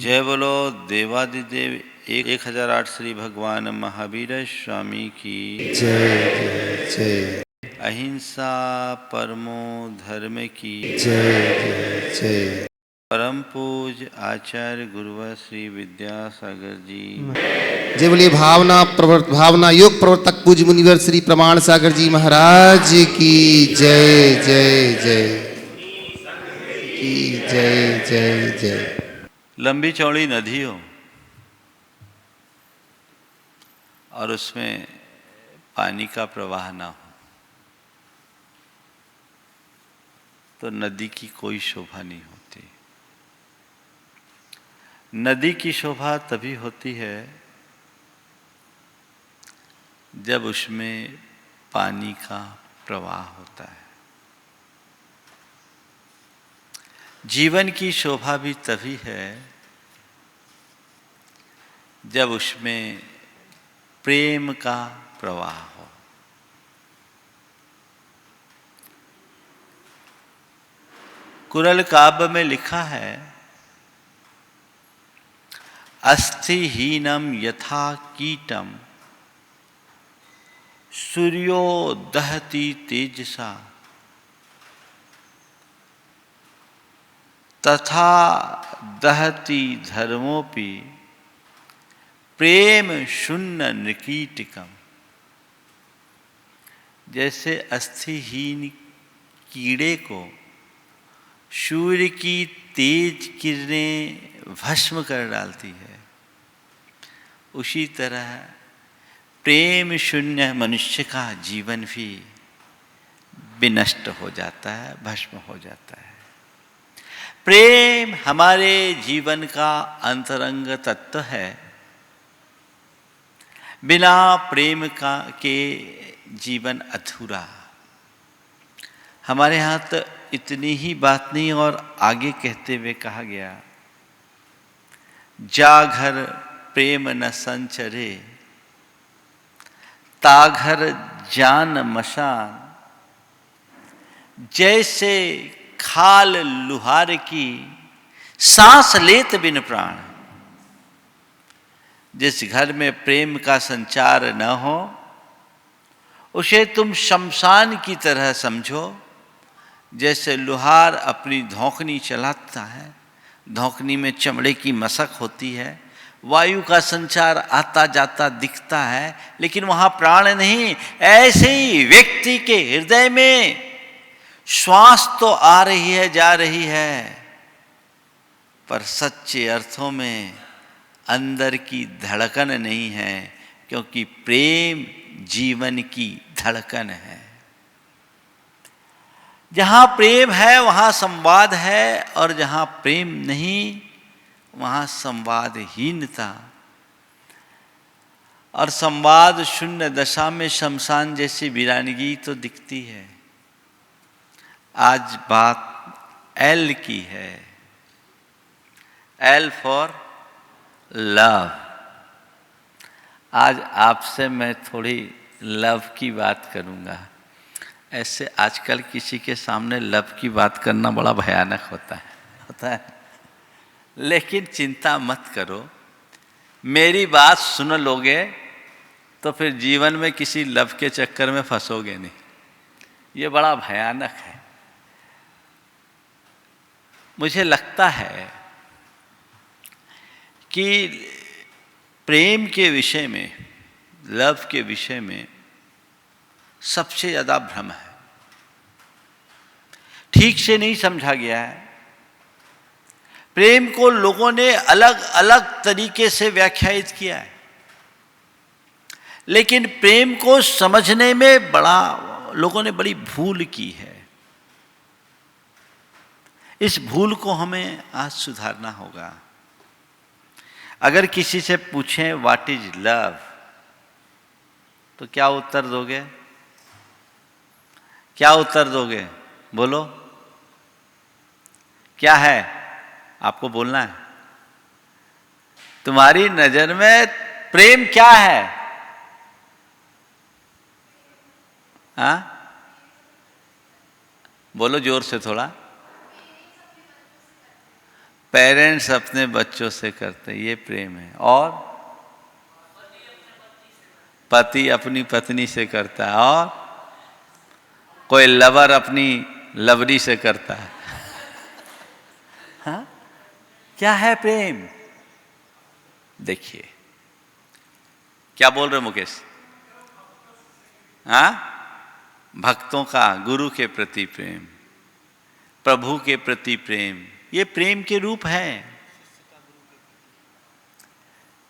जय बोलो देवादिदेव 1008 श्री भगवान महावीर स्वामी की जय जय जय। अहिंसा परमो धर्म की जय जय जय। परम पूज आचार्य गुरुवर श्री विद्यासागर जी। जय बोलिए भावना योग प्रवर्तक पूज्य मुनिवर श्री प्रमाण सागर जी महाराज की जय जय जय की जय जय जय। लंबी चौड़ी नदी हो और उसमें पानी का प्रवाह ना हो तो नदी की कोई शोभा नहीं होती। नदी की शोभा तभी होती है जब उसमें पानी का प्रवाह होता है। जीवन की शोभा भी तभी है जब उसमें प्रेम का प्रवाह हो। कुरल काव्य में लिखा है, अस्थिहीनम यथा कीटम सूर्यो दहति तेजसा तथा दहति धर्मोपि प्रेम शून्य निकीटकम। जैसे अस्थिहीन कीड़े को सूर्य की तेज किरणें भस्म कर डालती है, उसी तरह प्रेम शून्य मनुष्य का जीवन भी विनष्ट हो जाता है, भस्म हो जाता है। प्रेम हमारे जीवन का अंतरंग तत्व है। बिना प्रेम के जीवन अधूरा। हमारे यहाँ तो इतनी ही बात नहीं और आगे कहते हुए कहा गया, जा घर प्रेम न संचरे ताघर जान मशान। जैसे खाल लुहार की सांस लेत बिन प्राण। जिस घर में प्रेम का संचार न हो उसे तुम शमशान की तरह समझो। जैसे लुहार अपनी धौंकनी चलाता है, धौंकनी में चमड़े की मशक होती है, वायु का संचार आता जाता दिखता है लेकिन वहां प्राण नहीं। ऐसे ही व्यक्ति के हृदय में श्वास तो आ रही है, जा रही है, पर सच्चे अर्थों में अंदर की धड़कन नहीं है, क्योंकि प्रेम जीवन की धड़कन है। जहां प्रेम है वहां संवाद है और जहां प्रेम नहीं वहां संवादहीनता। और संवाद शून्य दशा में शमशान जैसी वीरानगी तो दिखती है। आज बात एल की है, एल फॉर लव। आज आपसे मैं थोड़ी लव की बात करूंगा। ऐसे आजकल किसी के सामने लव की बात करना बड़ा भयानक होता है। लेकिन चिंता मत करो, मेरी बात सुन लोगे तो फिर जीवन में किसी लव के चक्कर में फंसोगे नहीं। ये बड़ा भयानक है। मुझे लगता है कि प्रेम के विषय में, लव के विषय में सबसे ज्यादा भ्रम है। ठीक से नहीं समझा गया है। प्रेम को लोगों ने अलग अलग तरीके से व्याख्यायित किया है, लेकिन प्रेम को समझने में लोगों ने बड़ी भूल की है। इस भूल को हमें आज सुधारना होगा। अगर किसी से पूछें व्हाट इज लव तो क्या उत्तर दोगे? क्या उत्तर दोगे? बोलो, क्या है? आपको बोलना है। तुम्हारी नजर में प्रेम क्या है? हाँ, बोलो जोर से थोड़ा। पेरेंट्स अपने बच्चों से करते हैं, ये प्रेम है। और पति अपनी पत्नी से करता है, और कोई लवर अपनी लवरी से करता है। हाँ, क्या है प्रेम? देखिए क्या बोल रहे मुकेश? हाँ, भक्तों का गुरु के प्रति प्रेम, प्रभु के प्रति प्रेम, ये प्रेम के रूप है।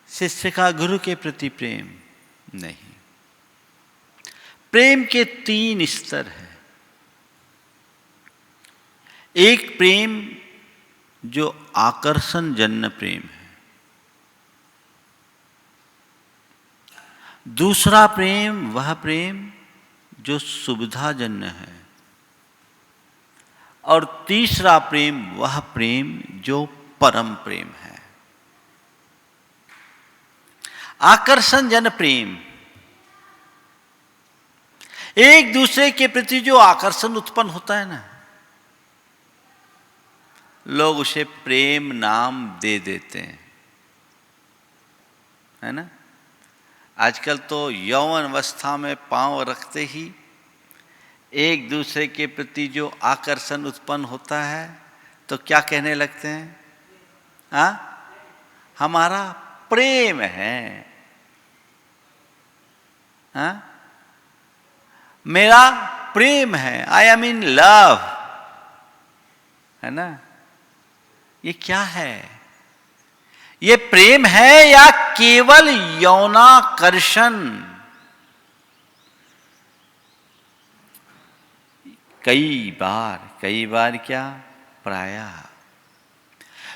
शिष्य का गुरु के प्रति प्रेम नहीं। प्रेम के 3 स्तर हैं। एक प्रेम जो आकर्षण जन्य प्रेम है, दूसरा प्रेम वह प्रेम जो सुविधाजन्य है, और तीसरा प्रेम वह प्रेम जो परम प्रेम है। आकर्षण जन्य प्रेम, एक दूसरे के प्रति जो आकर्षण उत्पन्न होता है ना, लोग उसे प्रेम नाम दे देते हैं, है ना। आजकल तो यौवन अवस्था में पांव रखते ही एक दूसरे के प्रति जो आकर्षण उत्पन्न होता है तो क्या कहने लगते हैं? हाँ, हमारा प्रेम है, हाँ, मेरा प्रेम है, आई एम इन लव, है ना। ये क्या है? ये प्रेम है या केवल यौनाकर्षण? कई बार क्या, प्रायः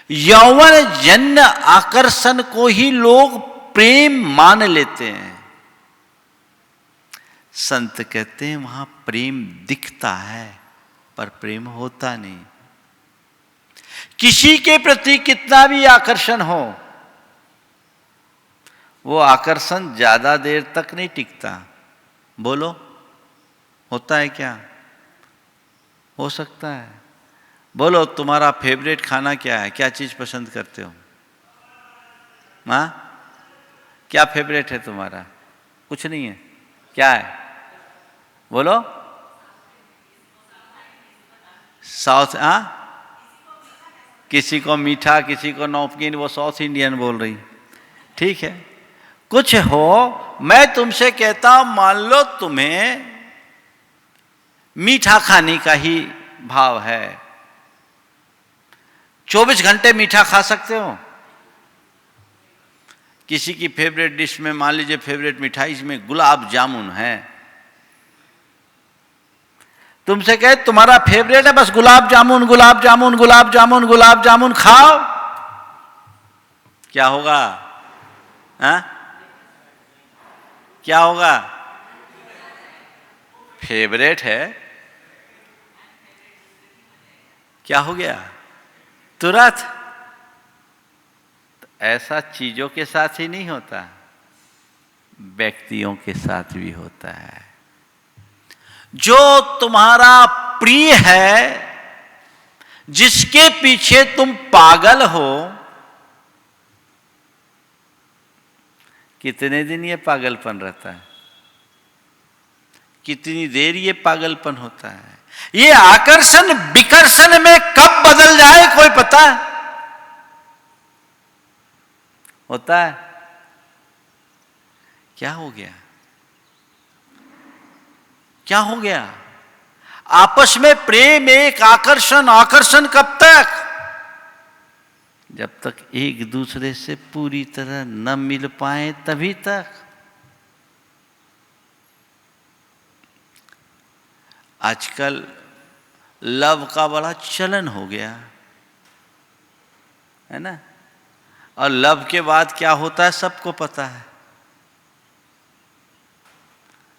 यौवन जन्य आकर्षण को ही लोग प्रेम मान लेते हैं। संत कहते हैं वहां प्रेम दिखता है पर प्रेम होता नहीं। किसी के प्रति कितना भी आकर्षण हो, वो आकर्षण ज्यादा देर तक नहीं टिकता। बोलो, होता है क्या? हो सकता है। बोलो, तुम्हारा फेवरेट खाना क्या है? क्या चीज पसंद करते हो? हाँ, क्या फेवरेट है तुम्हारा? कुछ नहीं है, क्या है? बोलो। साउथ, हाँ, किसी को मीठा, किसी को नमकीन, वो साउथ इंडियन बोल रही। ठीक है, कुछ हो। मैं तुमसे कहता हूं, मान लो तुम्हें मीठा खाने का ही भाव है, 24 घंटे मीठा खा सकते हो? किसी की फेवरेट डिश में, मान लीजिए फेवरेट मिठाई में गुलाब जामुन है, तुमसे कहे तुम्हारा फेवरेट है बस गुलाब जामुन, गुलाब जामुन, गुलाब जामुन, गुलाब जामुन खाओ, क्या होगा? हाँ, क्या होगा? फेवरेट है, क्या हो गया? तुरंत। तो ऐसा चीजों के साथ ही नहीं होता, व्यक्तियों के साथ भी होता है। जो तुम्हारा प्रिय है, जिसके पीछे तुम पागल हो, कितने दिन ये पागलपन रहता है? कितनी देर ये पागलपन होता है? ये आकर्षण विकर्षण में कब बदल जाए कोई पता है? होता है? क्या हो गया? क्या हो गया? आपस में प्रेम, एक आकर्षण, आकर्षण कब तक? जब तक एक दूसरे से पूरी तरह न मिल पाए तभी तक। आजकल लव का बड़ा चलन हो गया है ना, और लव के बाद क्या होता है सबको पता है।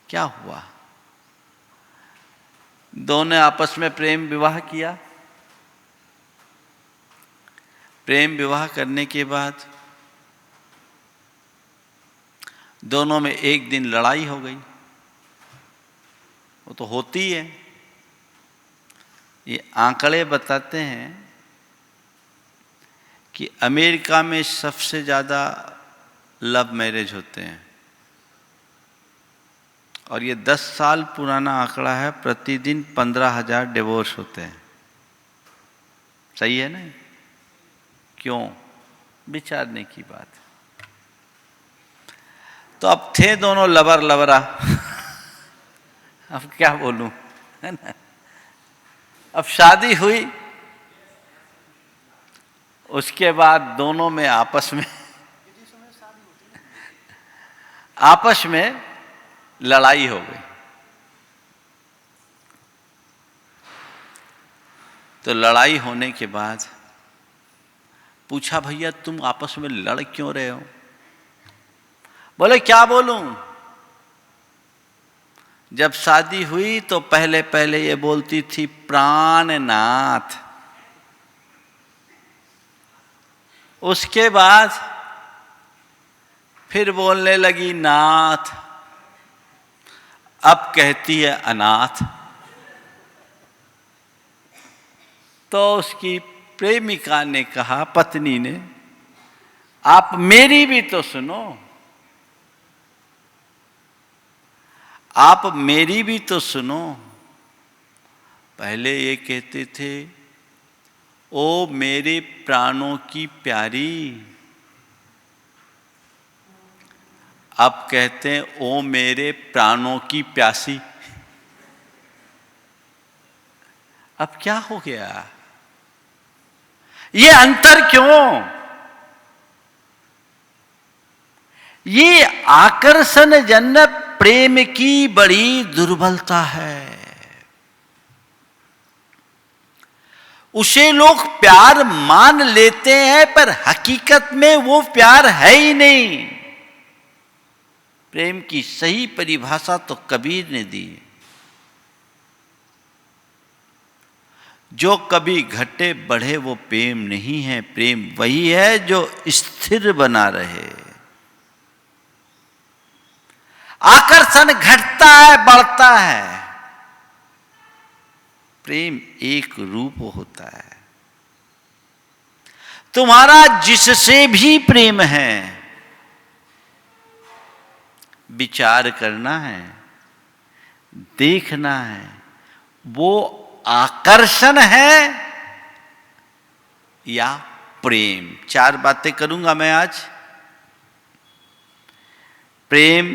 क्या हुआ? दोनों ने आपस में प्रेम विवाह किया। प्रेम विवाह करने के बाद दोनों में एक दिन लड़ाई हो गई। वो तो होती है। ये आंकड़े बताते हैं कि अमेरिका में सबसे ज़्यादा लव मैरिज होते हैं, और ये 10 साल पुराना आंकड़ा है, प्रतिदिन 15,000 डिवोर्स होते हैं। सही है ना? क्यों? विचारने की बात। तो अब थे दोनों लवर लवरा अब क्या बोलूं, है ना? अब शादी हुई, उसके बाद दोनों में आपस में लड़ाई हो गई। तो लड़ाई होने के बाद पूछा, भैया तुम आपस में लड़ क्यों रहे हो? बोले क्या बोलूं, जब शादी हुई तो पहले पहले ये बोलती थी प्राणनाथ, उसके बाद फिर बोलने लगी नाथ, अब कहती है अनाथ। तो उसकी प्रेमिका ने कहा, पत्नी ने, आप मेरी भी तो सुनो, आप मेरी भी तो सुनो। पहले ये कहते थे ओ मेरे प्राणों की प्यारी, अब कहते हैं ओ मेरे प्राणों की प्यासी। अब क्या हो गया? ये अंतर क्यों? ये आकर्षण जन्य प्रेम की बड़ी दुर्बलता है। उसे लोग प्यार मान लेते हैं, पर हकीकत में वो प्यार है ही नहीं। प्रेम की सही परिभाषा तो कबीर ने दी, जो कभी घटे बढ़े वो प्रेम नहीं है, प्रेम वही है जो स्थिर बना रहे। आकर्षण घटता है, बढ़ता है, प्रेम एक रूप होता है। तुम्हारा जिससे भी प्रेम है, विचार करना है, देखना है, वो आकर्षण है या प्रेम। 4 बातें करूंगा मैं आज। प्रेम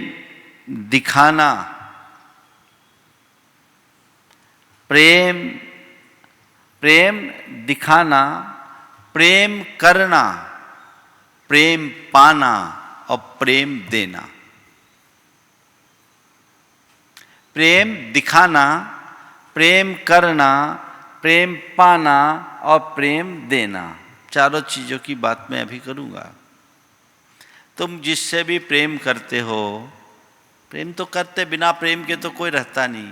दिखाना, प्रेम दिखाना, प्रेम करना, प्रेम पाना और प्रेम देना। प्रेम दिखाना, प्रेम करना, प्रेम पाना और प्रेम देना, चारों चीजों की बात मैं अभी करूंगा। तुम जिससे भी प्रेम करते हो, प्रेम तो करते, बिना प्रेम के तो कोई रहता नहीं,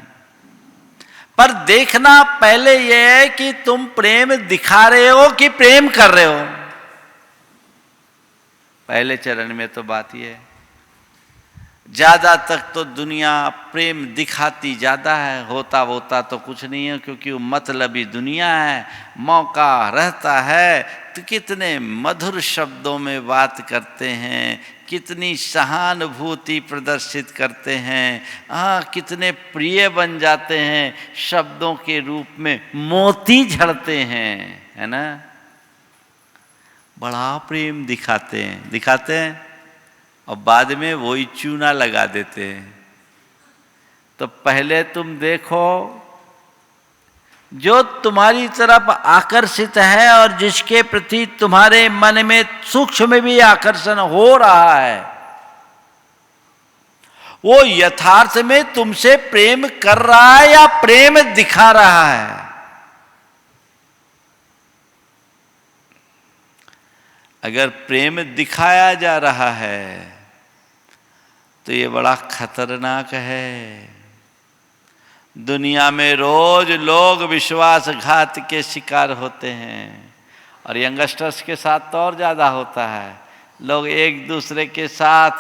पर देखना पहले यह है कि तुम प्रेम दिखा रहे हो कि प्रेम कर रहे हो। पहले चरण में तो बात यह है। ज्यादा तक तो दुनिया प्रेम दिखाती ज्यादा है, होता तो कुछ नहीं है, क्योंकि वो मतलबी दुनिया है। मौका रहता है तो कितने मधुर शब्दों में बात करते हैं, कितनी सहानुभूति प्रदर्शित करते हैं, कितने प्रिय बन जाते हैं, शब्दों के रूप में मोती झड़ते हैं, है ना? बड़ा प्रेम दिखाते हैं और बाद में वही चूना लगा देते हैं। तो पहले तुम देखो, जो तुम्हारी तरफ आकर्षित है और जिसके प्रति तुम्हारे मन में सूक्ष्म में भी आकर्षण हो रहा है, वो यथार्थ में तुमसे प्रेम कर रहा है या प्रेम दिखा रहा है। अगर प्रेम दिखाया जा रहा है तो ये बड़ा खतरनाक है। दुनिया में रोज लोग विश्वासघात के शिकार होते हैं, और यंगस्टर्स के साथ तो और ज़्यादा होता है। लोग एक दूसरे के साथ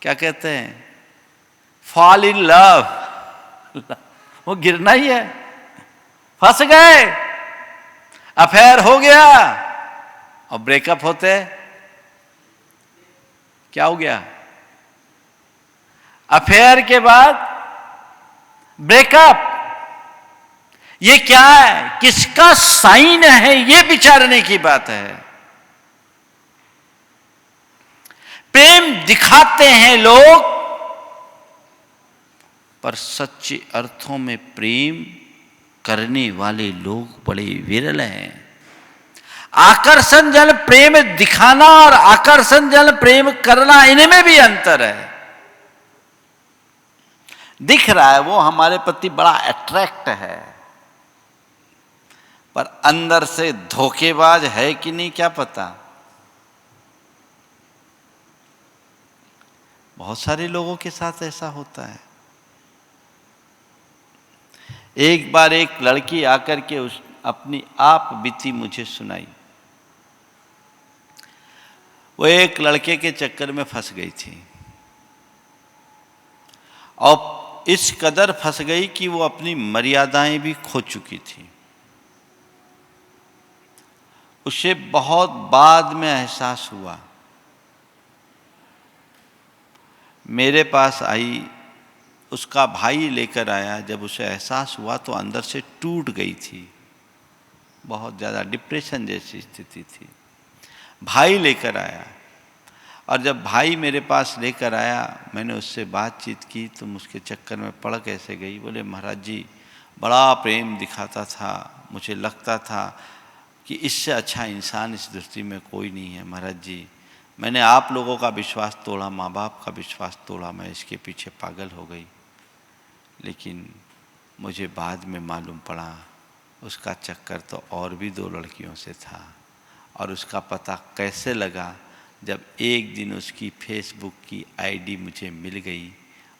क्या कहते हैं, फॉल इन लव, वो गिरना ही है, फंस गए, अफेयर हो गया और ब्रेकअप होते क्या हो गया? अफेयर के बाद ब्रेकअप। ये क्या है, किसका साइन है, ये विचारने की बात है। प्रेम दिखाते हैं लोग, पर सच्चे अर्थों में प्रेम करने वाले लोग बड़े विरल हैं। आकर्षण जल प्रेम दिखाना और आकर्षण जल प्रेम करना, इनमें भी अंतर है। दिख रहा है वो हमारे प्रति बड़ा अट्रैक्ट है, पर अंदर से धोखेबाज है कि नहीं क्या पता। बहुत सारे लोगों के साथ ऐसा होता है। एक बार एक लड़की आकर के अपनी आप बीती मुझे सुनाई। वो एक लड़के के चक्कर में फंस गई थी और इस कदर फंस गई कि वो अपनी मर्यादाएं भी खो चुकी थी। उसे बहुत बाद में एहसास हुआ। मेरे पास आई, उसका भाई लेकर आया। जब उसे एहसास हुआ तो अंदर से टूट गई थी, बहुत ज़्यादा डिप्रेशन जैसी स्थिति थी। भाई लेकर आया, और जब भाई मेरे पास लेकर आया, मैंने उससे बातचीत की। तुम उसके चक्कर में पड़ कैसे गई? बोले महाराज जी, बड़ा प्रेम दिखाता था, मुझे लगता था कि इससे अच्छा इंसान इस धरती में कोई नहीं है। महाराज जी, मैंने आप लोगों का विश्वास तोड़ा, माँ बाप का विश्वास तोड़ा, मैं इसके पीछे पागल हो गई। लेकिन मुझे बाद में मालूम पड़ा उसका चक्कर तो और भी 2 लड़कियों से था। और उसका पता कैसे लगा? जब एक दिन उसकी फेसबुक की आईडी मुझे मिल गई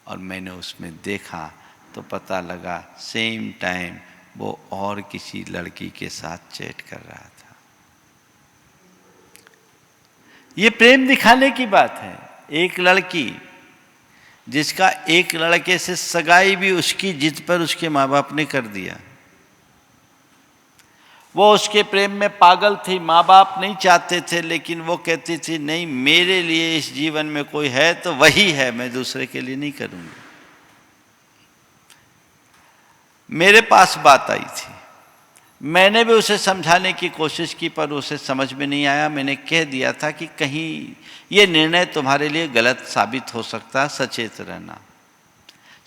और मैंने उसमें देखा तो पता लगा सेम टाइम वो और किसी लड़की के साथ चैट कर रहा था। ये प्रेम दिखाने की बात है। एक लड़की जिसका एक लड़के से सगाई भी उसकी जिद पर उसके माँ बाप ने कर दिया। वो उसके प्रेम में पागल थी, माँ बाप नहीं चाहते थे, लेकिन वो कहती थी नहीं, मेरे लिए इस जीवन में कोई है तो वही है, मैं दूसरे के लिए नहीं करूँगी। मेरे पास बात आई थी, मैंने भी उसे समझाने की कोशिश की, पर उसे समझ में नहीं आया। मैंने कह दिया था कि कहीं ये निर्णय तुम्हारे लिए गलत साबित हो सकता है, सचेत रहना।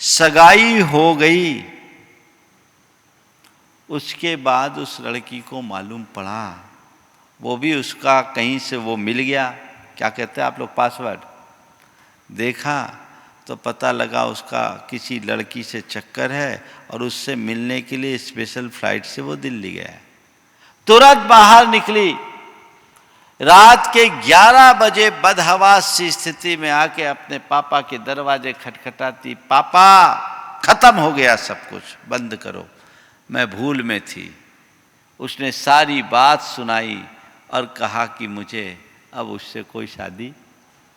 सगाई हो गई। उसके बाद उस लड़की को मालूम पड़ा, वो भी उसका कहीं से वो मिल गया, क्या कहते हैं आप लोग, पासवर्ड देखा तो पता लगा उसका किसी लड़की से चक्कर है और उससे मिलने के लिए स्पेशल फ्लाइट से वो दिल्ली गया। तुरंत बाहर निकली, रात के 11 बजे बदहवास सी स्थिति में आके अपने पापा के दरवाजे खटखटाती, पापा खत्म हो गया सब कुछ, बंद करो, मैं भूल में थी। उसने सारी बात सुनाई और कहा कि मुझे अब उससे कोई शादी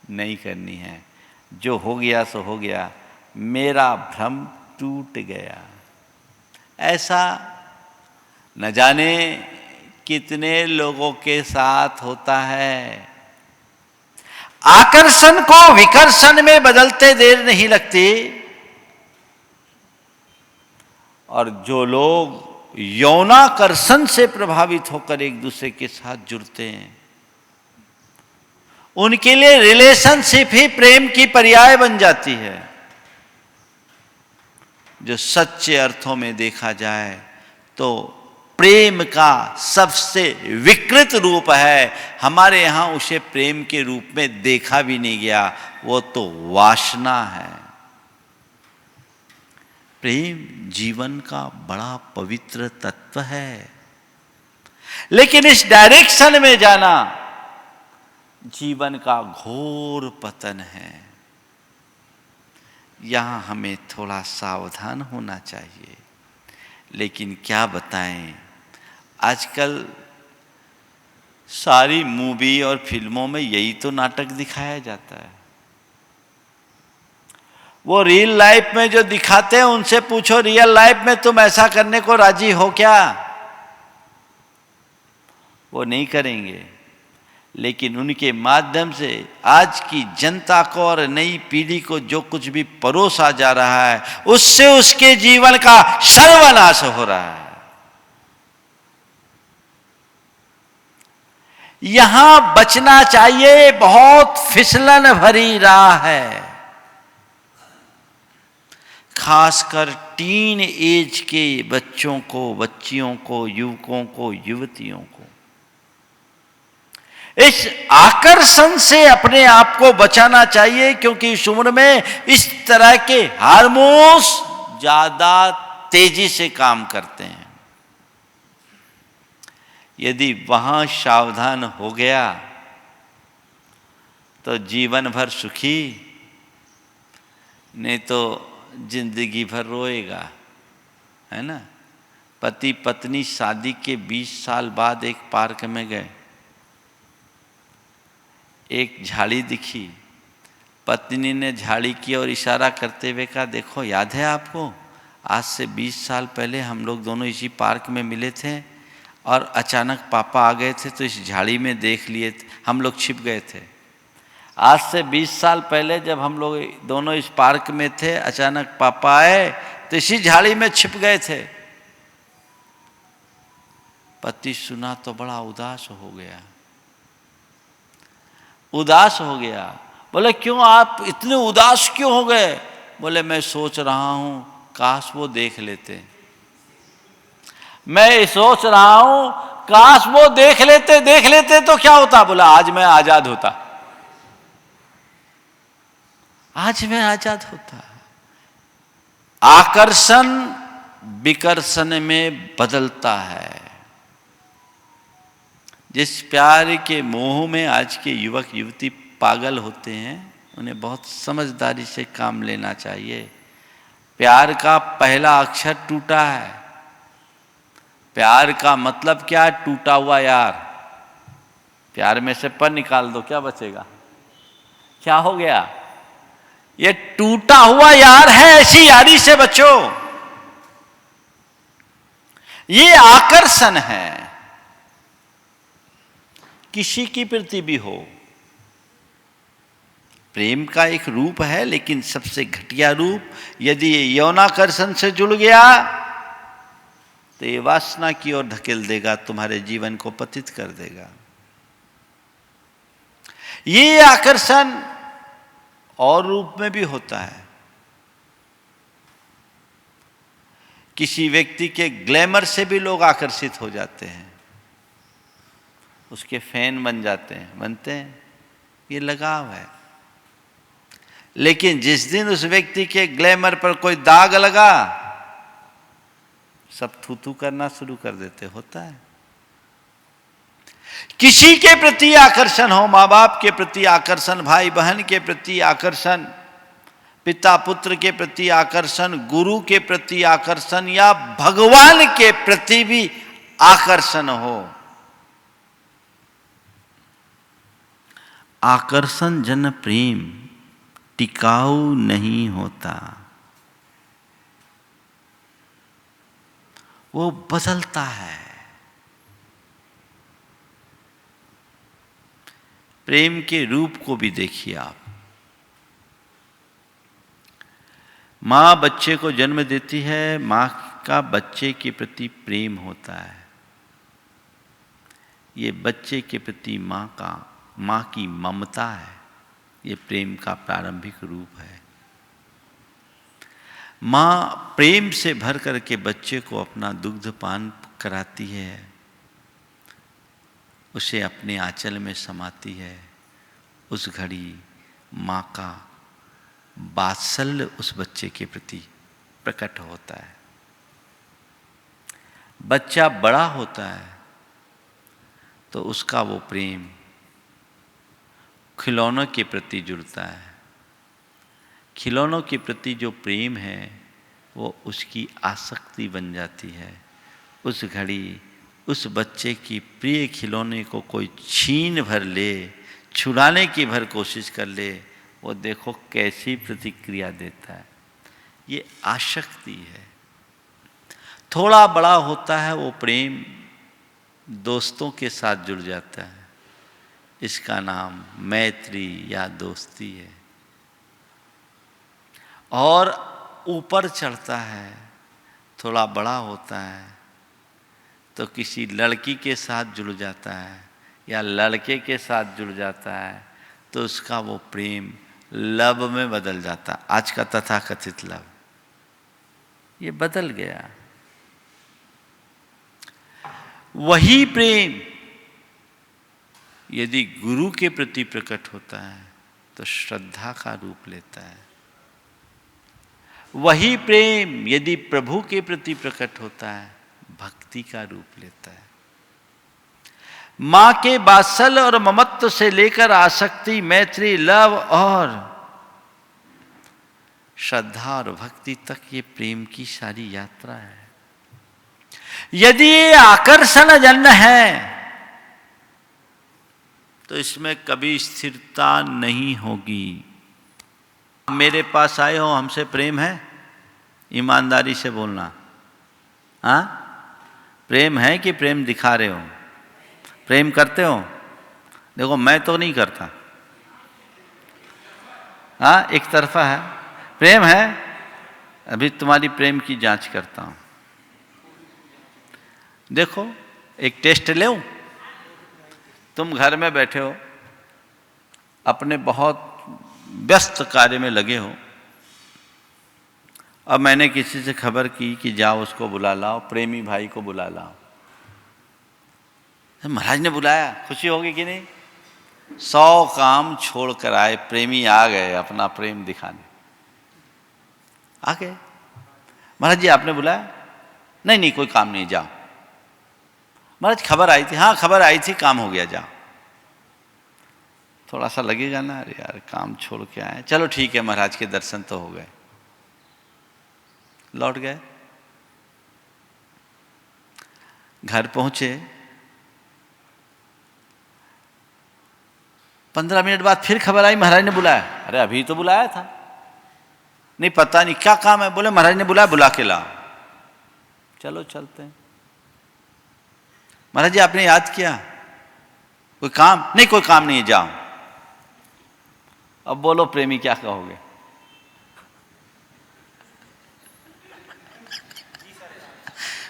नहीं करनी है, जो हो गया सो हो गया, मेरा भ्रम टूट गया। ऐसा न जाने कितने लोगों के साथ होता है। आकर्षण को विकर्षण में बदलते देर नहीं लगती, और जो लोग यौनाकर्षण से प्रभावित होकर एक दूसरे के साथ जुड़ते हैं, उनके लिए रिलेशनशिप ही प्रेम की पर्याय बन जाती है। जो सच्चे अर्थों में देखा जाए तो प्रेम का सबसे विकृत रूप है। हमारे यहां उसे प्रेम के रूप में देखा भी नहीं गया, वो तो वासना है। प्रेम जीवन का बड़ा पवित्र तत्व है, लेकिन इस डायरेक्शन में जाना जीवन का घोर पतन है। यहां हमें थोड़ा सावधान होना चाहिए। लेकिन क्या बताएं, आजकल सारी मूवी और फिल्मों में यही तो नाटक दिखाया जाता है। वो रियल लाइफ में जो दिखाते हैं, उनसे पूछो रियल लाइफ में तुम ऐसा करने को राजी हो क्या? वो नहीं करेंगे। लेकिन उनके माध्यम से आज की जनता को और नई पीढ़ी को जो कुछ भी परोसा जा रहा है, उससे उसके जीवन का सर्वनाश हो रहा है। यहां बचना चाहिए, बहुत फिसलन भरी राह है, खासकर टीन एज के बच्चों को, बच्चियों को, युवकों को, युवतियों को इस आकर्षण से अपने आप को बचाना चाहिए, क्योंकि इस उम्र में इस तरह के हार्मोन्स ज्यादा तेजी से काम करते हैं। यदि वहां सावधान हो गया तो जीवन भर सुखी, नहीं तो जिंदगी भर रोएगा, है ना। पति पत्नी शादी के 20 साल बाद एक पार्क में गए, एक झाड़ी दिखी, पत्नी ने झाड़ी की और इशारा करते हुए कहा, देखो याद है आपको, आज से 20 साल पहले हम लोग दोनों इसी पार्क में मिले थे और अचानक पापा आ गए थे तो इस झाड़ी में देख लिए थे, हम लोग छिप गए थे। आज से 20 साल पहले जब हम लोग दोनों इस पार्क में थे, अचानक पापा आए तो इसी झाड़ी में छिप गए थे। पति सुना तो बड़ा उदास हो गया, उदास हो गया। बोले क्यों, आप इतने उदास क्यों हो गए? बोले मैं सोच रहा हूं काश वो देख लेते, मैं सोच रहा हूं काश वो देख लेते तो क्या होता? बोला आज मैं आजाद होता, आज मैं आजाद होता। आकर्षण विकर्षण में बदलता है। जिस प्यार के मोह में आज के युवक युवती पागल होते हैं, उन्हें बहुत समझदारी से काम लेना चाहिए। प्यार का पहला अक्षर टूटा है। प्यार का मतलब क्या है? टूटा हुआ यार। प्यार में से पर निकाल दो, क्या बचेगा? क्या हो गया? ये टूटा हुआ यार है, ऐसी यारी से बचो। ये आकर्षण है, किसी की प्रति भी हो। प्रेम का एक रूप है, लेकिन सबसे घटिया रूप यदि ये यौनाकर्षण से जुड़ गया तो ये वासना की ओर धकेल देगा, तुम्हारे जीवन को पतित कर देगा। ये आकर्षण और रूप में भी होता है। किसी व्यक्ति के ग्लैमर से भी लोग आकर्षित हो जाते हैं, उसके फैन बन जाते हैं, बनते हैं। ये लगाव है। लेकिन जिस दिन उस व्यक्ति के ग्लैमर पर कोई दाग लगा, सब थू-थू करना शुरू कर देते। होता है। किसी के प्रति आकर्षण हो, माँ बाप के प्रति आकर्षण, भाई बहन के प्रति आकर्षण, पिता पुत्र के प्रति आकर्षण, गुरु के प्रति आकर्षण, या भगवान के प्रति भी आकर्षण हो, आकर्षण जन प्रेम टिकाऊ नहीं होता। वो बदलता है। प्रेम के रूप को भी देखिए आप। मां बच्चे को जन्म देती है, मां का बच्चे के प्रति प्रेम होता है। ये बच्चे के प्रति मां की ममता है। ये प्रेम का प्रारंभिक रूप है। मां प्रेम से भर करके बच्चे को अपना दुग्ध पान कराती है, उसे अपने आंचल में समाती है। उस घड़ी मां का वात्सल्य उस बच्चे के प्रति प्रकट होता है। बच्चा बड़ा होता है तो उसका वो प्रेम खिलौनों के प्रति जुड़ता है। खिलौनों के प्रति जो प्रेम है वो उसकी आसक्ति बन जाती है। उस घड़ी उस बच्चे की प्रिय खिलौने को कोई छीन भर ले, छुड़ाने की भर कोशिश कर ले, वो देखो कैसी प्रतिक्रिया देता है। ये आसक्ति है। थोड़ा बड़ा होता है वो प्रेम दोस्तों के साथ जुड़ जाता है। इसका नाम मैत्री या दोस्ती है। और ऊपर चढ़ता है, थोड़ा बड़ा होता है तो किसी लड़की के साथ जुड़ जाता है या लड़के के साथ जुड़ जाता है तो उसका वो प्रेम लव में बदल जाता। आज का तथाकथित लव ये बदल गया। वही प्रेम यदि गुरु के प्रति प्रकट होता है तो श्रद्धा का रूप लेता है। वही प्रेम यदि प्रभु के प्रति प्रकट होता है भक्ति का रूप लेता है। मां के वात्सल्य और ममत्व से लेकर आसक्ति, मैत्री, लव और श्रद्धा और भक्ति तक ये प्रेम की सारी यात्रा है। यदि ये आकर्षण जन्य है तो इसमें कभी स्थिरता नहीं होगी। मेरे पास आए हो, हमसे प्रेम है? ईमानदारी से बोलना। हाँ, प्रेम है कि प्रेम दिखा रहे हो? प्रेम करते हो? देखो मैं तो नहीं करता। हाँ, एक तरफा है। प्रेम है? अभी तुम्हारी प्रेम की जांच करता हूं। देखो एक टेस्ट ले। तुम घर में बैठे हो, अपने बहुत व्यस्त कार्य में लगे हो, अब मैंने किसी से खबर की कि जाओ उसको बुला लाओ, प्रेमी भाई को बुला लाओ। महाराज ने बुलाया, खुशी होगी कि नहीं? 100 काम छोड़कर आए, प्रेमी आ गए अपना प्रेम दिखाने। आ गए, महाराज जी आपने बुलाया? नहीं नहीं कोई काम नहीं, जाओ। महाराज खबर आई थी? हाँ खबर आई थी, काम हो गया, जाओ। थोड़ा सा लगेगा ना, अरे यार काम छोड़ के आए, चलो ठीक है महाराज के दर्शन तो हो गए। लौट गए, घर पहुंचे, 15 मिनट बाद फिर खबर आई महाराज ने बुलाया। अरे अभी तो बुलाया था। नहीं पता नहीं क्या काम है। बोले महाराज ने बुलाया, बुला के लाओ। चलो चलते हैं। महाराज जी आपने याद किया? कोई काम? नहीं कोई काम नहीं है, जाओ। अब बोलो प्रेमी क्या कहोगे?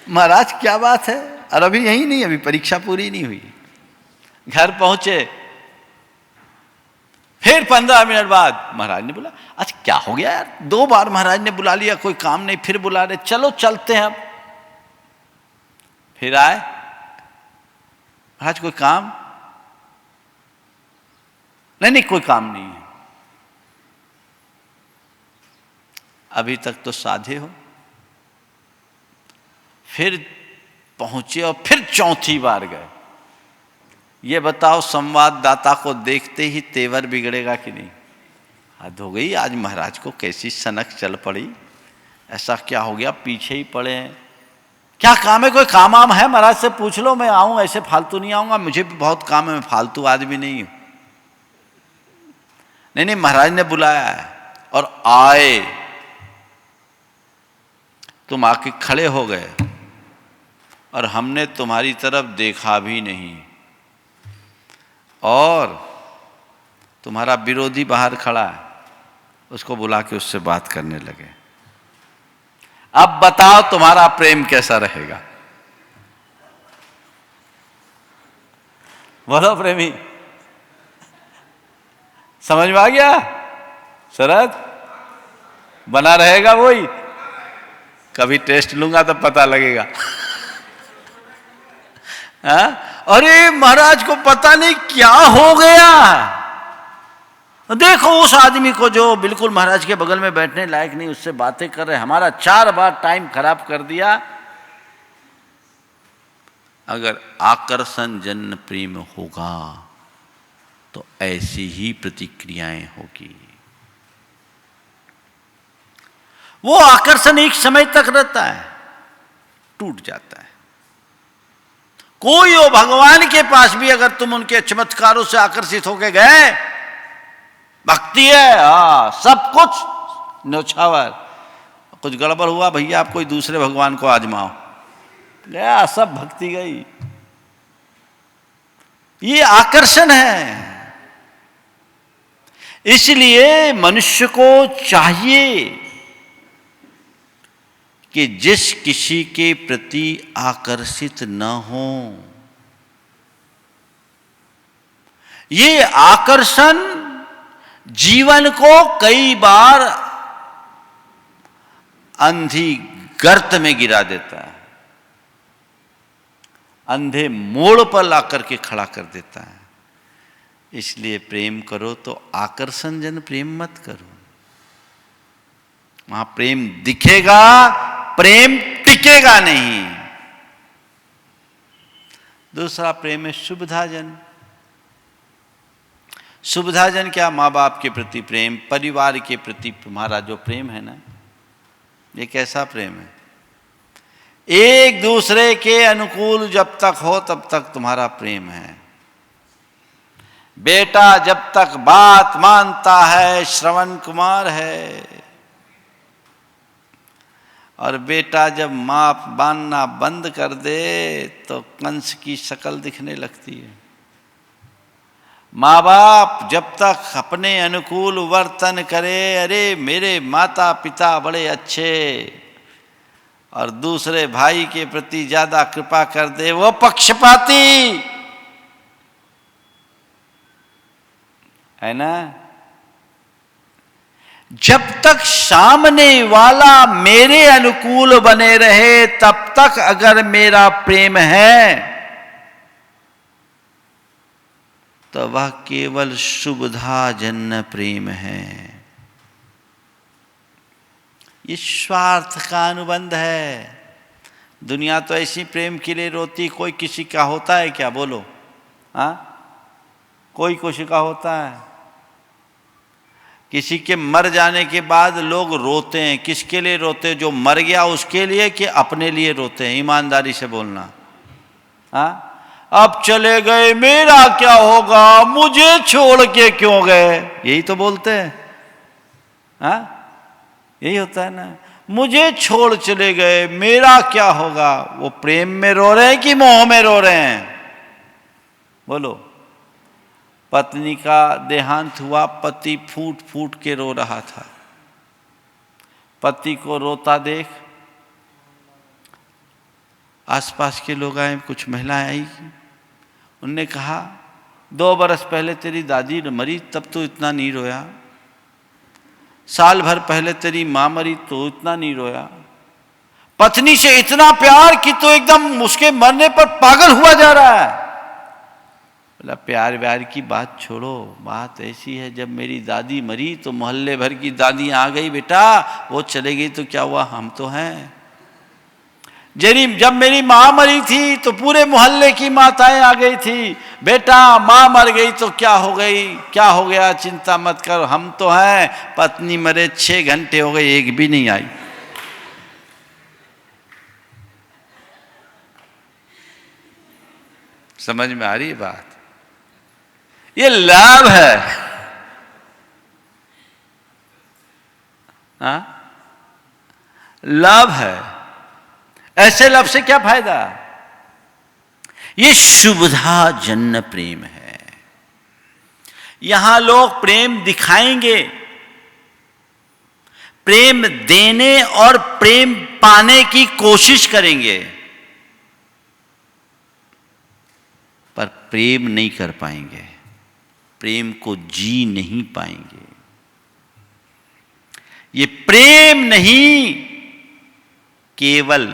महाराज क्या बात है? और अभी यही नहीं, अभी परीक्षा पूरी नहीं हुई। घर पहुंचे, फिर 15 मिनट बाद महाराज ने बुला। अच्छा क्या हो गया यार, 2 बार महाराज ने बुला लिया, कोई काम नहीं, फिर बुला रहे, चलो चलते हैं अब। फिर आए, महाराज कोई काम? नहीं नहीं कोई काम नहीं है। अभी तक तो साधे हो। फिर पहुंचे और फिर चौथी बार गए। ये बताओ संवाददाता को देखते ही तेवर बिगड़ेगा कि नहीं? हद हो गई, आज महाराज को कैसी सनक चल पड़ी, ऐसा क्या हो गया, पीछे ही पड़े हैं। क्या काम है? कोई काम आम है? महाराज से पूछ लो, मैं आऊं, ऐसे फालतू नहीं आऊंगा, मुझे भी बहुत काम है, मैं फालतू आदमी नहीं हूं। नहीं नहीं महाराज ने बुलाया है। और आए, तुम आके खड़े हो गए और हमने तुम्हारी तरफ देखा भी नहीं, और तुम्हारा विरोधी बाहर खड़ा है, उसको बुला के उससे बात करने लगे। अब बताओ तुम्हारा प्रेम कैसा रहेगा? बोलो प्रेमी, समझ में आ गया? शरद बना रहेगा वही? कभी टेस्ट लूंगा तो पता लगेगा। अरे महाराज को पता नहीं क्या हो गया। देखो उस आदमी को जो बिल्कुल महाराज के बगल में बैठने लायक नहीं, उससे बातें कर रहे, हमारा 4 बार टाइम खराब कर दिया। अगर आकर्षण जन्य प्रेम होगा तो ऐसी ही प्रतिक्रियाएं होगी। वो आकर्षण एक समय तक रहता है, टूट जाता है। कोई हो, भगवान के पास भी अगर तुम उनके चमत्कारों से आकर्षित होके गए, भक्ति है, हाँ सब कुछ न्यौछावर। कुछ गड़बड़ हुआ भैया, आप कोई दूसरे भगवान को आजमाओ, गया सब भक्ति गई। ये आकर्षण है। इसलिए मनुष्य को चाहिए कि जिस किसी के प्रति आकर्षित न हो, ये आकर्षण जीवन को कई बार अंधी गर्त में गिरा देता है, अंधे मोड़ पर लाकर के खड़ा कर देता है। इसलिए प्रेम करो तो आकर्षण जन प्रेम मत करो। वहां प्रेम दिखेगा, प्रेम टिकेगा नहीं। दूसरा प्रेम है सुविधाजन। सुविधाजन क्या? माँ बाप के प्रति प्रेम, परिवार के प्रति तुम्हारा जो प्रेम है ना, ये कैसा प्रेम है? एक दूसरे के अनुकूल जब तक हो तब तक तुम्हारा प्रेम है। बेटा जब तक बात मानता है श्रवण कुमार है, और बेटा जब मानना बंद कर दे तो कंस की शक्ल दिखने लगती है। माँ बाप जब तक अपने अनुकूल वर्तन करे, अरे मेरे माता पिता बड़े अच्छे, और दूसरे भाई के प्रति ज्यादा कृपा कर दे, वो पक्षपाती है ना। जब तक सामने वाला मेरे अनुकूल बने रहे तब तक अगर मेरा प्रेम है तो वह केवल सुविधाजन्य प्रेम है। ये स्वार्थ का अनुबंध है। दुनिया तो ऐसी प्रेम के लिए रोती। कोई किसी का होता है क्या? बोलो। हाँ, कोई किसी का होता है? किसी के मर जाने के बाद लोग रोते हैं। किसके लिए रोते हैं? जो मर गया उसके लिए कि अपने लिए रोते हैं? ईमानदारी से बोलना। हाँ, अब चले गए, मेरा क्या होगा, मुझे छोड़ के क्यों गए, यही तो बोलते हैं। हाँ, यही होता है ना, मुझे छोड़ चले गए, मेरा क्या होगा। वो प्रेम में रो रहे हैं कि मोह में रो रहे हैं? बोलो। पत्नी का देहांत हुआ, पति फूट फूट के रो रहा था। पति को रोता देख आसपास के लोग आए, कुछ महिलाएं आई, उनने कहा 2 बरस पहले तेरी दादी मरी तब तो इतना नहीं रोया, साल भर पहले तेरी मां मरी तो इतना नहीं रोया। पत्नी से इतना प्यार कि तो एकदम उसके मरने पर पागल हुआ जा रहा है। बोला प्यार व्यार की बात छोड़ो, बात ऐसी है, जब मेरी दादी मरी तो मोहल्ले भर की दादी आ गई, बेटा वो चले गई तो क्या हुआ, हम तो हैं। जब मेरी माँ मरी थी तो पूरे मोहल्ले की माताएं आ गई थी, बेटा माँ मर गई तो क्या हो गई, क्या हो गया, चिंता मत कर, हम तो हैं। पत्नी मरे 6 घंटे हो गए, एक भी नहीं आई। समझ में आ रही है बात? ये लाभ है। हाँ, लाभ है। ऐसे लाभ से क्या फायदा? ये सुविधाजन्य प्रेम है। यहां लोग प्रेम दिखाएंगे, प्रेम देने और प्रेम पाने की कोशिश करेंगे, पर प्रेम नहीं कर पाएंगे, प्रेम को जी नहीं पाएंगे। ये प्रेम नहीं, केवल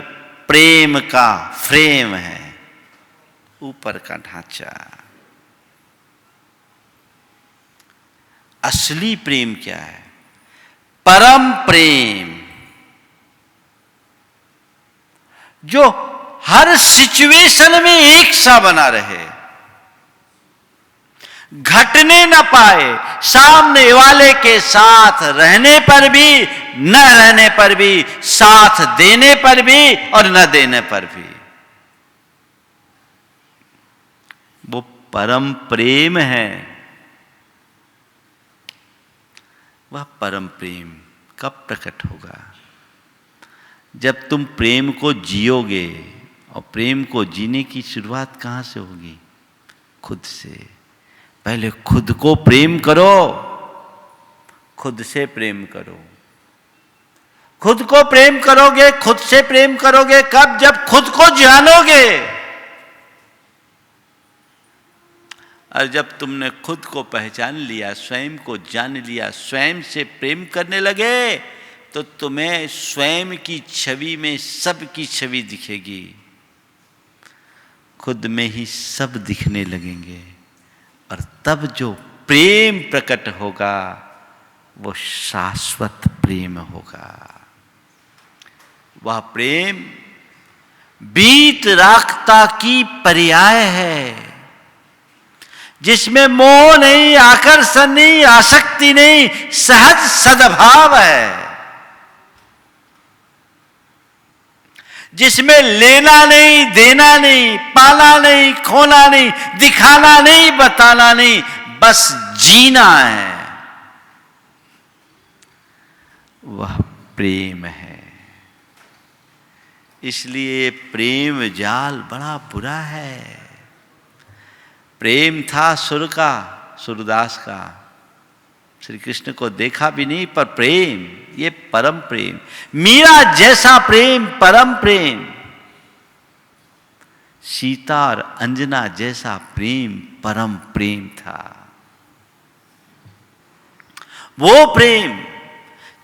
प्रेम का फ्रेम है, ऊपर का ढांचा। असली प्रेम क्या है? परम प्रेम, जो हर सिचुएशन में एक सा बना रहे, घटने न पाए, सामने वाले के साथ रहने पर भी, न रहने पर भी, साथ देने पर भी और न देने पर भी। वो परम प्रेम है। वह परम प्रेम कब प्रकट होगा? जब तुम प्रेम को जियोगे। और प्रेम को जीने की शुरुआत कहां से होगी? खुद से। पहले खुद को प्रेम करो, खुद से प्रेम करो। खुद को प्रेम करोगे, खुद से प्रेम करोगे कब? जब खुद को जानोगे। और जब तुमने खुद को पहचान लिया, स्वयं को जान लिया, स्वयं से प्रेम करने लगे, तो तुम्हें स्वयं की छवि में सब की छवि दिखेगी। खुद में ही सब दिखने लगेंगे और तब जो प्रेम प्रकट होगा वो शाश्वत प्रेम होगा। वह प्रेम बीत राखता की पर्याय है, जिसमें मोह नहीं, आकर्षण नहीं, आसक्ति नहीं, सहज सद्भाव है, जिसमें लेना नहीं, देना नहीं, पाना नहीं, खोना नहीं, दिखाना नहीं, बताना नहीं, बस जीना है। वह प्रेम है। इसलिए प्रेम जाल बड़ा बुरा है। प्रेम था सुर का, सूरदास का, श्री कृष्ण को देखा भी नहीं, पर प्रेम, ये परम प्रेम। मीरा जैसा प्रेम परम प्रेम, सीता और अंजना जैसा प्रेम परम प्रेम था। वो प्रेम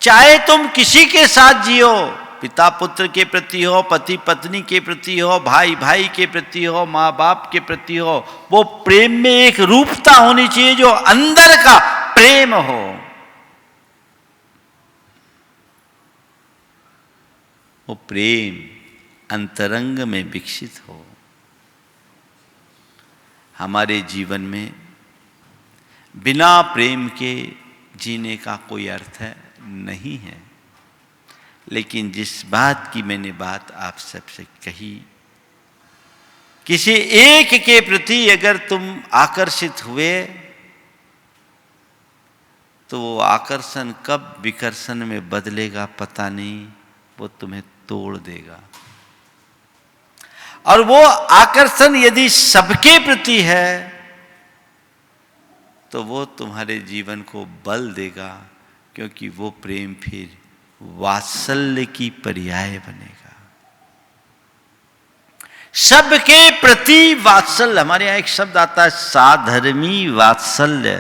चाहे तुम किसी के साथ जियो, पिता पुत्र के प्रति हो, पति पत्नी के प्रति हो, भाई भाई के प्रति हो, माँ बाप के प्रति हो, वो प्रेम में एक रूपता होनी चाहिए जो अंदर का प्रेम हो। वो प्रेम अंतरंग में विकसित हो। हमारे जीवन में बिना प्रेम के जीने का कोई अर्थ नहीं है। लेकिन जिस बात की मैंने बात आप सबसे कही, किसी एक के प्रति अगर तुम आकर्षित हुए तो वो आकर्षण कब विकर्षण में बदलेगा पता नहीं, वो तुम्हें तोड़ देगा। और वो आकर्षण यदि सबके प्रति है तो वो तुम्हारे जीवन को बल देगा, क्योंकि वो प्रेम फिर वात्सल्य की पर्याय बनेगा। सबके प्रति वात्सल्य, हमारे यहां एक शब्द आता है साधर्मी वात्सल्य।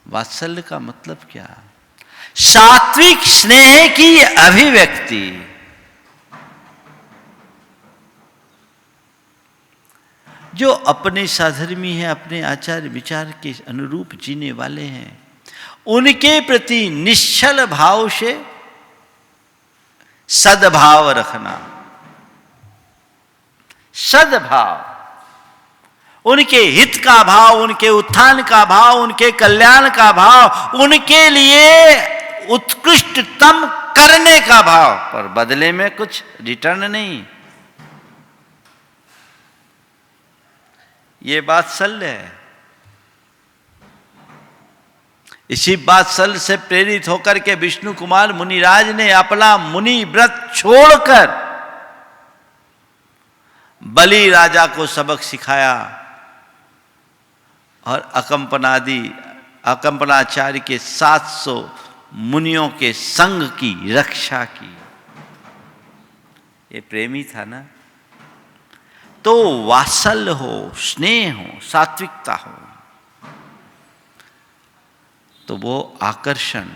वात्सल्य का मतलब क्या? सात्विक स्नेह की अभिव्यक्ति। जो अपने साधर्मी हैं, अपने आचार विचार के अनुरूप जीने वाले हैं, उनके प्रति निश्चल भाव से सद्भाव रखना। सद्भाव, उनके हित का भाव, उनके उत्थान का भाव, उनके कल्याण का भाव, उनके लिए उत्कृष्टतम करने का भाव, पर बदले में कुछ रिटर्न नहीं। ये वात्सल्य है। इसी वात्सल्य से प्रेरित होकर के विष्णु कुमार मुनिराज ने अपना मुनि व्रत छोड़कर बलि राजा को सबक सिखाया और अकंपनाचार्य के 700 मुनियों के संग की रक्षा की। ये प्रेमी था ना। तो वात्सल्य हो, स्नेह हो, सात्विकता हो, तो वो आकर्षण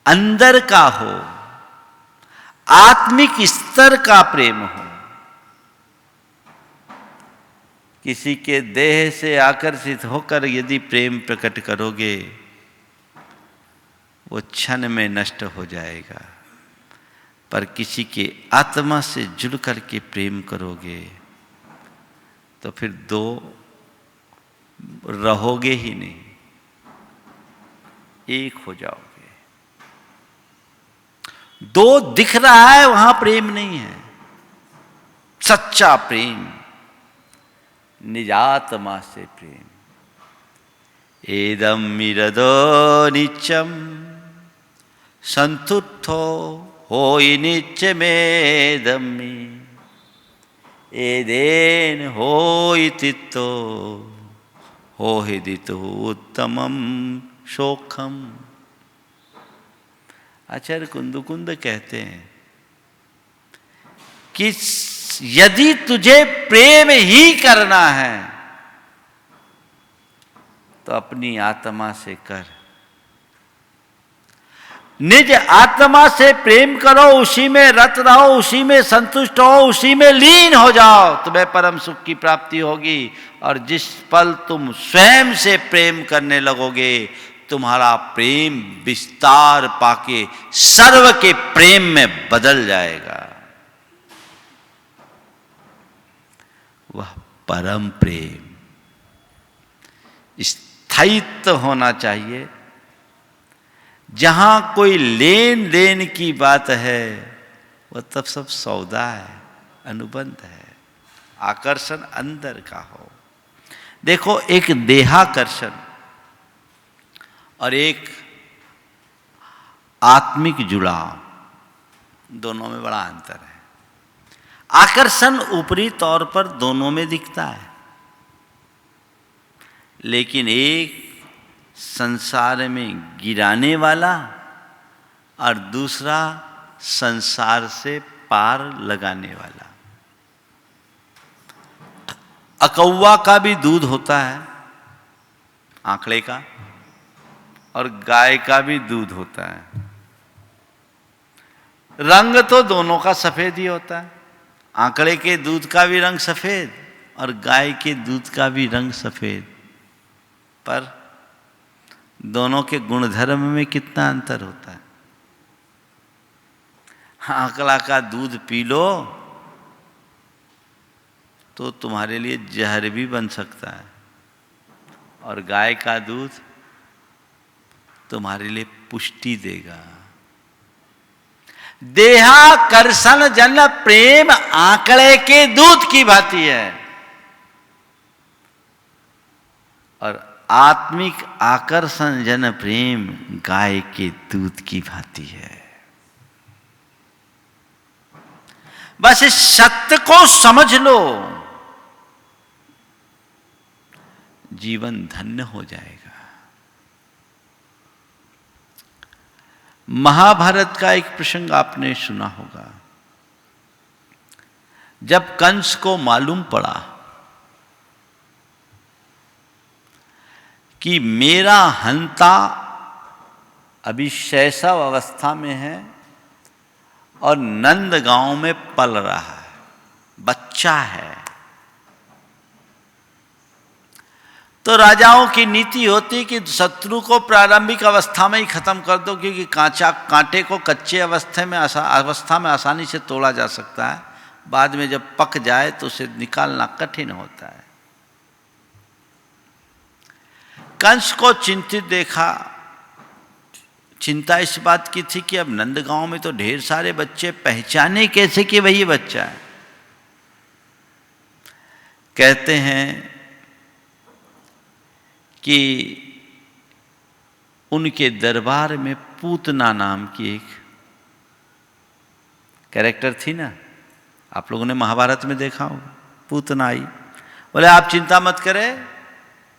अंदर का हो, आत्मिक स्तर का प्रेम हो। किसी के देह से आकर्षित होकर यदि प्रेम प्रकट करोगे, वो क्षण में नष्ट हो जाएगा। पर किसी के आत्मा से जुड़ करके प्रेम करोगे तो फिर दो रहोगे ही नहीं, एक हो जाओगे। दो दिख रहा है, वहां प्रेम नहीं है। सच्चा प्रेम, निजात्मा से प्रेम। एदम मिरदो नित्यम संतुष्टो होई नित्य में दम्मी। एदेन होइतितो होहिदितो उत्तमम शोखम। आचार्य कुंदकुंद कहते हैं कि यदि तुझे प्रेम ही करना है तो अपनी आत्मा से कर, निज आत्मा से प्रेम करो, उसी में रत रहो, उसी में संतुष्ट हो, उसी में लीन हो जाओ, तुम्हें परम सुख की प्राप्ति होगी। और जिस पल तुम स्वयं से प्रेम करने लगोगे, तुम्हारा प्रेम विस्तार पाके सर्व के प्रेम में बदल जाएगा। वह परम प्रेम स्थायित्व होना चाहिए। जहां कोई लेन देन की बात है वह तब सब सौदा है, अनुबंध है, आकर्षण अंदर का हो। देखो, एक देहाकर्षण और एक आत्मिक जुड़ाव, दोनों में बड़ा अंतर है। आकर्षण ऊपरी तौर पर दोनों में दिखता है, लेकिन एक संसार में गिराने वाला और दूसरा संसार से पार लगाने वाला। अकौवा का भी दूध होता है, आंकड़े का, और गाय का भी दूध होता है। रंग तो दोनों का सफेद ही होता है। आंकड़े के दूध का भी रंग सफेद और गाय के दूध का भी रंग सफेद, पर दोनों के गुणधर्म में कितना अंतर होता है। आंकड़ा का दूध पी लो तो तुम्हारे लिए जहर भी बन सकता है, और गाय का दूध तुम्हारे लिए पुष्टि देगा। देहाकर्षण जन प्रेम आंकड़े के दूध की भांति है, और आत्मिक आकर्षण जन प्रेम गाय के दूध की भांति है। बस इस सत्य को समझ लो, जीवन धन्य हो जाएगा। महाभारत का एक प्रसंग आपने सुना होगा। जब कंस को मालूम पड़ा कि मेरा हंता अभी शैशव अवस्था में है और नंदगांव में पल रहा है, बच्चा है, तो राजाओं की नीति होती कि शत्रु को प्रारंभिक अवस्था में ही खत्म कर दो, क्योंकि कांटे को कच्चे अवस्था में आसानी से तोड़ा जा सकता है, बाद में जब पक जाए तो उसे निकालना कठिन होता है। कंस को चिंतित देखा। चिंता इस बात की थी कि अब नंदगांव में तो ढेर सारे बच्चे, पहचाने कैसे कि वही बच्चा है। कहते हैं कि उनके दरबार में पूतना नाम की एक कैरेक्टर थी ना, आप लोगों ने महाभारत में देखा होगा। पूतना आई, बोले आप चिंता मत करें,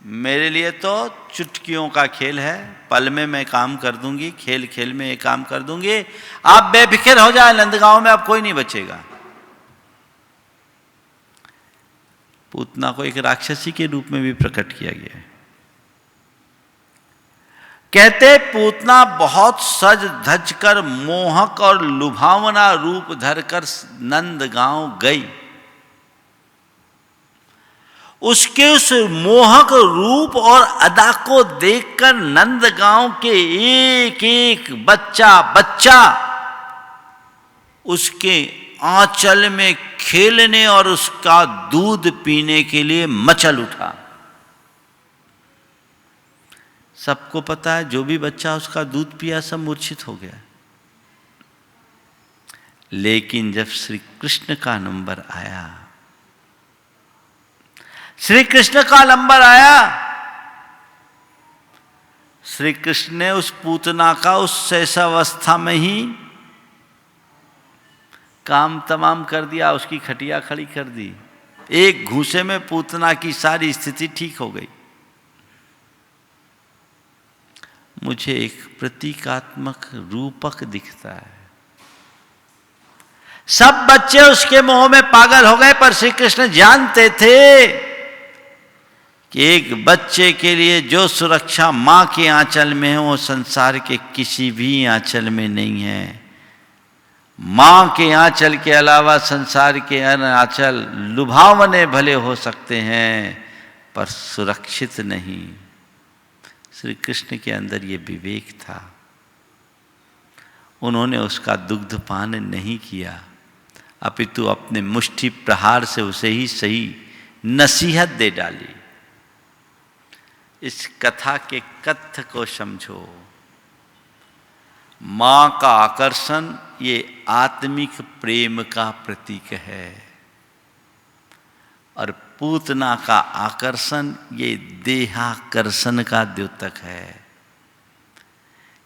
मेरे लिए तो चुटकियों का खेल है, पल में मैं काम कर दूंगी, खेल खेल में ये काम कर दूंगी, आप बेफिक्र हो जाए, नंदगांव में अब कोई नहीं बचेगा। पूतना को एक राक्षसी के रूप में भी प्रकट किया गया है। कहते पूतना बहुत सज धज कर मोहक और लुभावना रूप धरकर नंदगांव गई। उसके उस मोहक रूप और अदा को देखकर नंदगांव के एक एक बच्चा उसके आंचल में खेलने और उसका दूध पीने के लिए मचल उठा। सबको पता है, जो भी बच्चा उसका दूध पिया सब मूर्छित हो गया। लेकिन जब श्री कृष्ण का नंबर आया, श्री कृष्ण का नंबर आया, श्री कृष्ण ने उस पूतना का उस शैशवावस्था में ही काम तमाम कर दिया, उसकी खटिया खड़ी कर दी, एक घूंसे में पूतना की सारी स्थिति ठीक हो गई। मुझे एक प्रतीकात्मक रूपक दिखता है। सब बच्चे उसके मोह में पागल हो गए, पर श्री कृष्ण जानते थे कि एक बच्चे के लिए जो सुरक्षा मां के आंचल में है वो संसार के किसी भी आंचल में नहीं है। मां के आंचल के अलावा संसार के अन्य आंचल लुभावने भले हो सकते हैं पर सुरक्षित नहीं। श्री कृष्ण के अंदर ये विवेक था। उन्होंने उसका दुग्धपान नहीं किया, अपितु अपने मुष्टि प्रहार से उसे ही सही नसीहत दे डाली। इस कथा के कथ्य को समझो। मां का आकर्षण ये आत्मिक प्रेम का प्रतीक है और पूतना का आकर्षण ये देहाकर्षण का द्योतक है।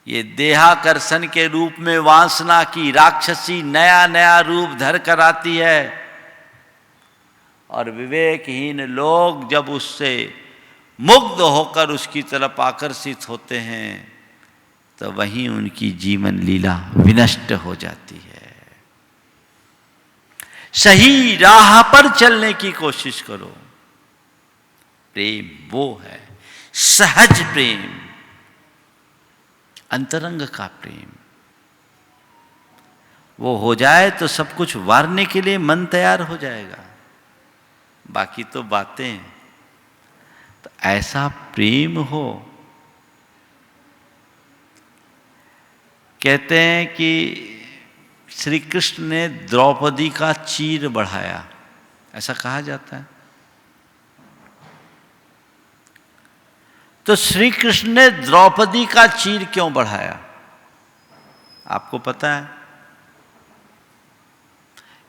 ये देहाकर्षण के रूप में वासना की राक्षसी नया नया रूप धर कर आती है और विवेकहीन लोग जब उससे मुग्ध होकर उसकी तरफ आकर्षित होते हैं तो वहीं उनकी जीवन लीला विनष्ट हो जाती है। सही राह पर चलने की कोशिश करो। प्रेम वो है, सहज प्रेम, अंतरंग का प्रेम। वो हो जाए तो सब कुछ वारने के लिए मन तैयार हो जाएगा, बाकी तो बातें। तो ऐसा प्रेम हो। कहते हैं कि श्री कृष्ण ने द्रौपदी का चीर बढ़ाया, ऐसा कहा जाता है। तो श्री कृष्ण ने द्रौपदी का चीर क्यों बढ़ाया, आपको पता है?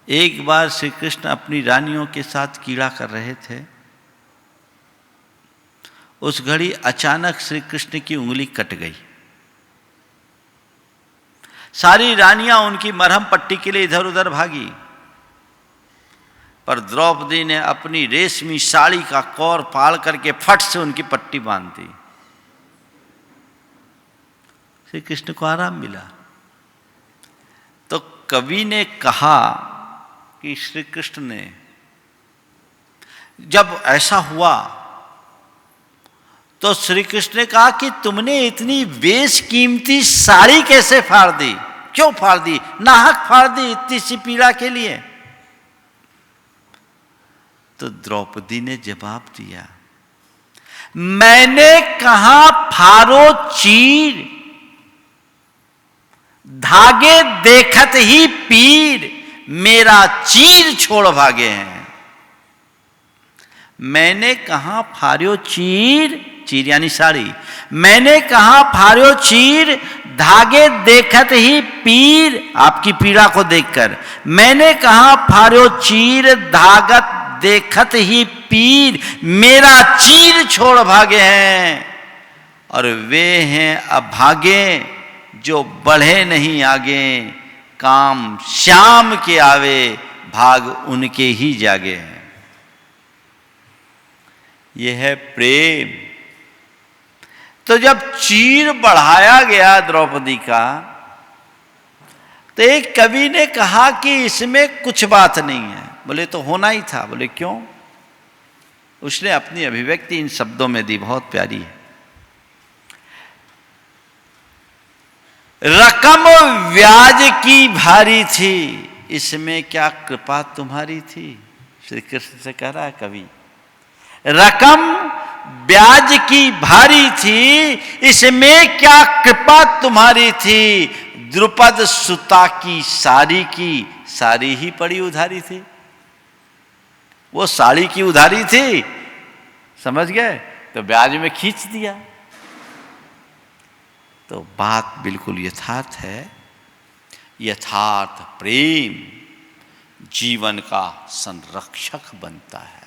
एक बार श्री कृष्ण अपनी रानियों के साथ कीड़ा कर रहे थे। उस घड़ी अचानक श्री कृष्ण की उंगली कट गई। सारी रानियां उनकी मरहम पट्टी के लिए इधर उधर भागी, पर द्रौपदी ने अपनी रेशमी साड़ी का कौर फाड़ करके फट से उनकी पट्टी बांध दी। श्री कृष्ण को आराम मिला। तो कवि ने कहा कि श्री कृष्ण ने जब ऐसा हुआ तो श्री कृष्ण ने कहा कि तुमने इतनी बेशकीमती साड़ी कैसे फाड़ दी, क्यों फाड़ दी, नाहक फाड़ दी इतनी सी पीड़ा के लिए। तो द्रौपदी ने जवाब दिया, मैंने कहा फाड़ो चीर, धागे देखत ही पीर, मेरा चीर छोड़ भागे हैं। मैंने कहा फाड़ो चीर, चीर यानी साड़ी, मैंने कहा फाड़ो चीर, धागे देखत ही पीर, आपकी पीड़ा को देखकर। मैंने कहा फाड़ो चीर, धागत देखत ही पीर, मेरा चीर छोड़ भागे हैं। और वे हैं अभागे जो बढ़े नहीं आगे, काम श्याम के आवे, भाग उनके ही जागे हैं। यह है प्रेम। तो जब चीर बढ़ाया गया द्रौपदी का, तो एक कवि ने कहा कि इसमें कुछ बात नहीं है। बोले तो होना ही था। बोले क्यों? उसने अपनी अभिव्यक्ति इन शब्दों में दी, बहुत प्यारी है। रकम व्याज की भारी थी, इसमें क्या कृपा तुम्हारी थी। श्री कृष्ण से कह रहा है कवि, रकम ब्याज की भारी थी, इसमें क्या कृपा तुम्हारी थी। द्रुपद सुता की सारी ही पड़ी उधारी थी। वो साड़ी की उधारी थी, समझ गए, तो ब्याज में खींच दिया। तो बात बिल्कुल यथार्थ है। यथार्थ प्रेम जीवन का संरक्षक बनता है।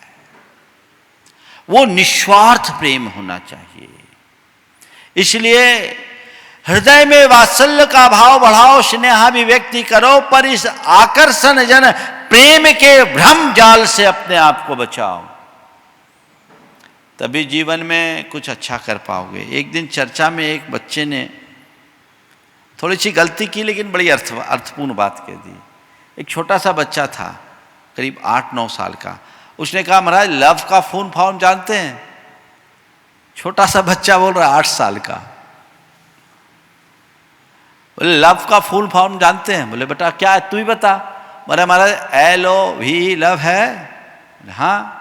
वो निस्वार्थ प्रेम होना चाहिए। इसलिए हृदय में वात्सल्य का भाव बढ़ाओ, स्नेहाभिव्यक्ति करो, पर इस आकर्षण जन प्रेम के भ्रम जाल से अपने आप को बचाओ, तभी जीवन में कुछ अच्छा कर पाओगे। एक दिन चर्चा में एक बच्चे ने थोड़ी सी गलती की, लेकिन बड़ी अर्थपूर्ण बात कह दी। एक छोटा सा बच्चा था, करीब 8-9 साल का। उसने कहा, महाराज लव का फुल फॉर्म जानते हैं? छोटा सा बच्चा बोल रहा है, 8 साल का। बोले लव का फुल फॉर्म जानते हैं? बोले बेटा क्या है, तू ही बता। बोले महाराज LOV लव है। हाँ।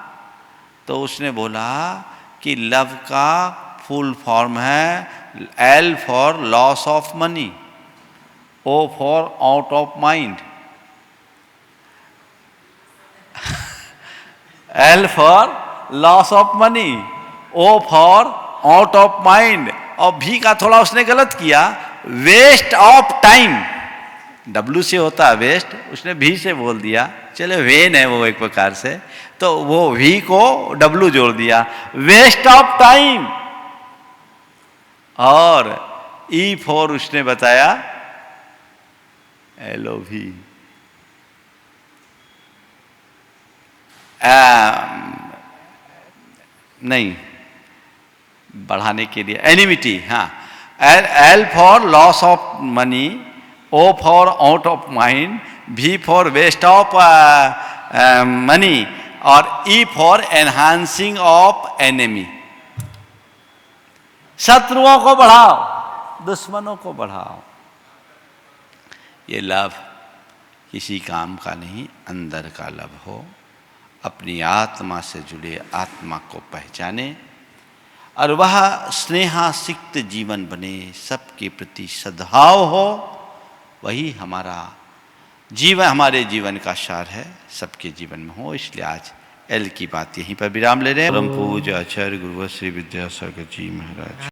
तो उसने बोला कि लव का फुल फॉर्म है L for loss of money, O for out of mind, L for loss of money, O for out of mind, और V का थोड़ा उसने गलत किया, वेस्ट ऑफ टाइम। W से होता है वेस्ट, उसने V से बोल दिया। चले वेन है वो एक प्रकार से, तो वो V को W जोड़ दिया, वेस्ट ऑफ टाइम। और E फॉर उसने बताया LOV, नहीं बढ़ाने के लिए एनिमिटी। हाँ, L for loss of money, O for out of mind, V for waste of money, और E for enhancing of enemy. शत्रुओं को बढ़ाओ, दुश्मनों को बढ़ाओ। ये लव किसी काम का नहीं, अंदर का लव हो। अपनी आत्मा से जुड़े आत्मा को पहचाने और वह स्नेहासिक्त जीवन बने, सबके प्रति सद्भाव हो। वही हमारा जीवन, हमारे जीवन का सार है, सबके जीवन में हो। इसलिए आज L की बात यहीं पर विराम ले रहे हैं। परम पूज्य आचार्य गुरु श्री विद्यासागर जी महाराज।